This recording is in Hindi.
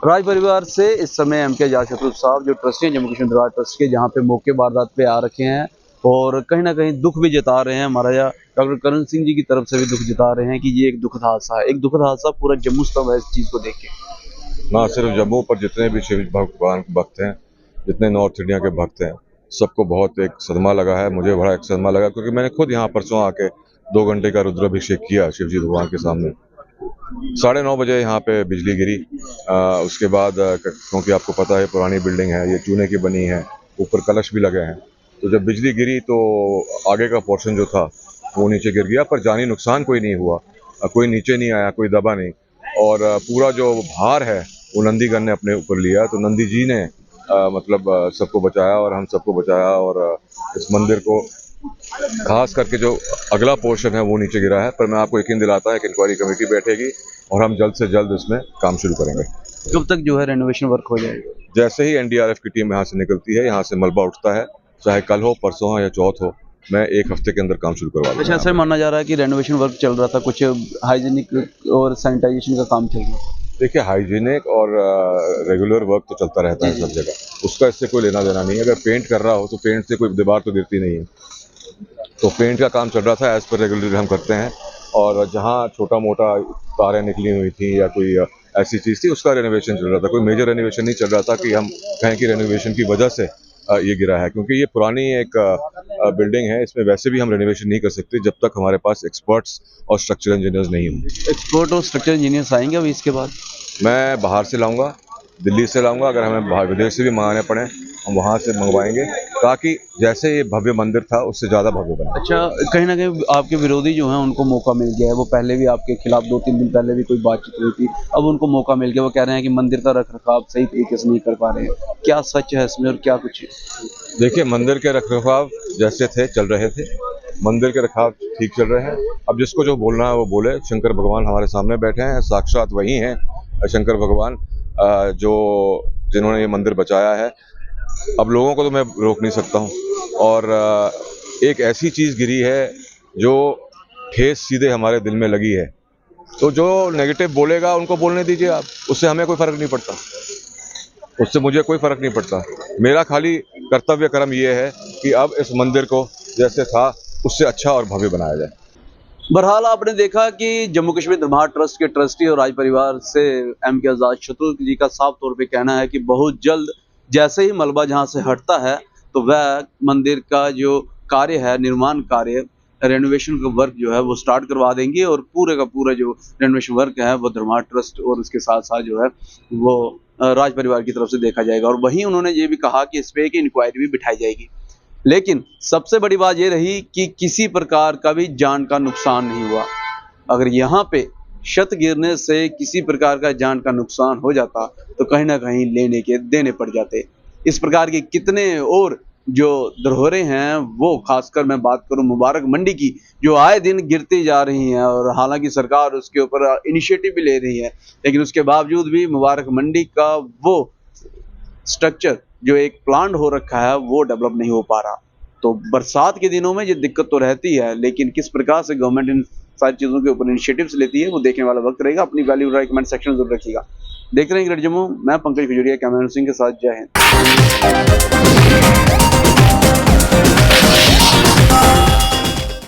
राज परिवार से इस समय एम के आजाद शत्रु साहब जो ट्रस्टी हैं जम्मू कश्मीर दरबार ट्रस्ट के, जहाँ पे मौके वारदात पे आ रखे हैं और कहीं ना कहीं दुख भी जता रहे हैं। महाराजा डॉक्टर करण सिंह जी की तरफ से भी दुख जता रहे हैं कि ये एक दुखद हादसा है, एक दुखद हादसा पूरा जम्मू स्तब्ध है इस चीज़ को देख के। ना सिर्फ जम्मू पर जितने भी शिव भगवान के भक्त हैं, जितने नॉर्थ इंडिया के भक्त हैं, सबको बहुत एक सदमा लगा है। मुझे बड़ा एक सदमा लगा क्योंकि मैंने खुद यहाँ परसों आके 2 घंटे का रुद्राभिषेक किया शिव जी भगवान के सामने। 9:30 बजे यहाँ पे बिजली गिरी। उसके बाद क्योंकि आपको पता है पुरानी बिल्डिंग है, ये चूने की बनी है, ऊपर कलश भी लगे हैं, तो जब बिजली गिरी तो आगे का पोर्शन जो था वो नीचे गिर गया, पर जानी नुकसान कोई नहीं हुआ। कोई नीचे नहीं आया, कोई दबा नहीं, और पूरा जो भार है वो नंदीगण ने अपने ऊपर लिया। तो नंदी जी ने सबको बचाया और हम सबको बचाया, और इस मंदिर को खास करके जो अगला पोर्शन है वो नीचे गिरा है। पर मैं आपको यकीन दिलाता है कि इंक्वायरी कमेटी बैठेगी और हम जल्द से जल्द इसमें काम शुरू करेंगे। कब तक जो है रेनोवेशन वर्क हो जाएगा? जैसे ही एनडीआरएफ की टीम यहाँ से निकलती है, यहाँ से मलबा उठता है, चाहे कल हो, परसों हो या चौथ हो, मैं 1 हफ्ते के अंदर काम शुरू करवा दूंगा। अच्छा, ऐसा माना जा रहा है कि रेनोवेशन वर्क चल रहा था, कुछ हाइजीनिक और सैनिटाइजेशन का काम चल रहा था। देखिए, हाइजीनिक और रेगुलर वर्क तो चलता रहता है सब जगह, उसका इससे कोई लेना देना नहीं है। अगर पेंट कर रहा हो तो पेंट से कोई दीवार तो गिरती नहीं है, तो पेंट का काम चल रहा था, एज पर रेगुलर हम करते हैं। और जहाँ छोटा मोटा तारें निकली हुई थी या कोई ऐसी चीज़ थी, उसका रेनोवेशन चल रहा था। कोई मेजर रेनोवेशन नहीं चल रहा था कि हम कहें कि रेनोवेशन की वजह से ये गिरा है, क्योंकि ये पुरानी एक बिल्डिंग है, इसमें वैसे भी हम रेनोवेशन नहीं कर सकते जब तक हमारे पास एक्सपर्ट्स और स्ट्रक्चरल इंजीनियर्स नहीं होंगे। एक्सपर्ट और स्ट्रक्चर इंजीनियर्स आएंगे अभी इसके बाद? मैं बाहर से लाऊंगा, दिल्ली से लाऊंगा, अगर हमें बाहर विदेश से भी मंगाने पड़े हम वहाँ से मंगवाएंगे, ताकि जैसे ये भव्य मंदिर था उससे ज़्यादा भव्य बने। अच्छा, कहीं ना कहीं आपके विरोधी जो हैं उनको मौका मिल गया है, वो पहले भी आपके खिलाफ 2-3 दिन पहले भी कोई बातचीत हुई थी, अब उनको मौका मिल गया, वो कह रहे हैं कि मंदिर का रख रखाव सही तरीके से नहीं कर पा रहे हैं। क्या सच है इसमें और क्या कुछ? देखिए, मंदिर के रखरखाव जैसे थे चल रहे थे, मंदिर के रखाव ठीक चल रहे हैं। अब जिसको जो बोलना है वो बोले। शंकर भगवान हमारे सामने बैठे हैं, साक्षात वही हैं शंकर भगवान जो जिन्होंने ये मंदिर बचाया है। अब लोगों को तो मैं रोक नहीं सकता हूँ, और एक ऐसी चीज़ गिरी है जो ठेस सीधे हमारे दिल में लगी है, तो जो नेगेटिव बोलेगा उनको बोलने दीजिए आप, उससे हमें कोई फ़र्क नहीं पड़ता, उससे मुझे कोई फ़र्क नहीं पड़ता। मेरा खाली कर्तव्य कर्म ये है कि अब इस मंदिर को जैसे था उससे अच्छा और भव्य बनाया जाए। बहरहाल आपने देखा कि जम्मू कश्मीर धर्मार्थ ट्रस्ट के ट्रस्टी और राज परिवार से एम के आजाद शत्रु जी का साफ तौर पे कहना है कि बहुत जल्द जैसे ही मलबा जहां से हटता है तो वह मंदिर का जो कार्य है, निर्माण कार्य, रेनोवेशन का वर्क जो है वो स्टार्ट करवा देंगे, और पूरे का पूरा जो रेनोवेशन वर्क है वो धर्मार्थ ट्रस्ट और उसके साथ साथ जो है वो राज परिवार की तरफ से देखा जाएगा। और वहीं उन्होंने ये भी कहा कि इस पे एक इंक्वायरी भी बिठाई जाएगी। लेकिन सबसे बड़ी बात ये रही कि किसी प्रकार का भी जान का नुकसान नहीं हुआ। अगर यहाँ पे छत गिरने से किसी प्रकार का जान का नुकसान हो जाता तो कहीं ना कहीं लेने के देने पड़ जाते। इस प्रकार के कितने और जो धरोहरें हैं, वो खासकर मैं बात करूं मुबारक मंडी की, जो आए दिन गिरती जा रही हैं, और हालांकि सरकार उसके ऊपर इनिशिएटिव भी ले रही है, लेकिन उसके बावजूद भी मुबारक मंडी का वो स्ट्रक्चर जो एक प्लान हो रखा है वो डेवलप नहीं हो पा रहा। तो बरसात के दिनों में ये दिक्कत तो रहती है, लेकिन किस प्रकार से गवर्नमेंट इन सारी चीज़ों के ऊपर इनिशिएटिव्स लेती है वो देखने वाला वक्त रहेगा। अपनी वैल्यू राय कमेंट सेक्शन में जरूर रखिएगा। देख रहे हैं ग्रेट जम्मू, मैं पंकज खजूरिया, कैमरा सिंह के साथ। जय हिंद।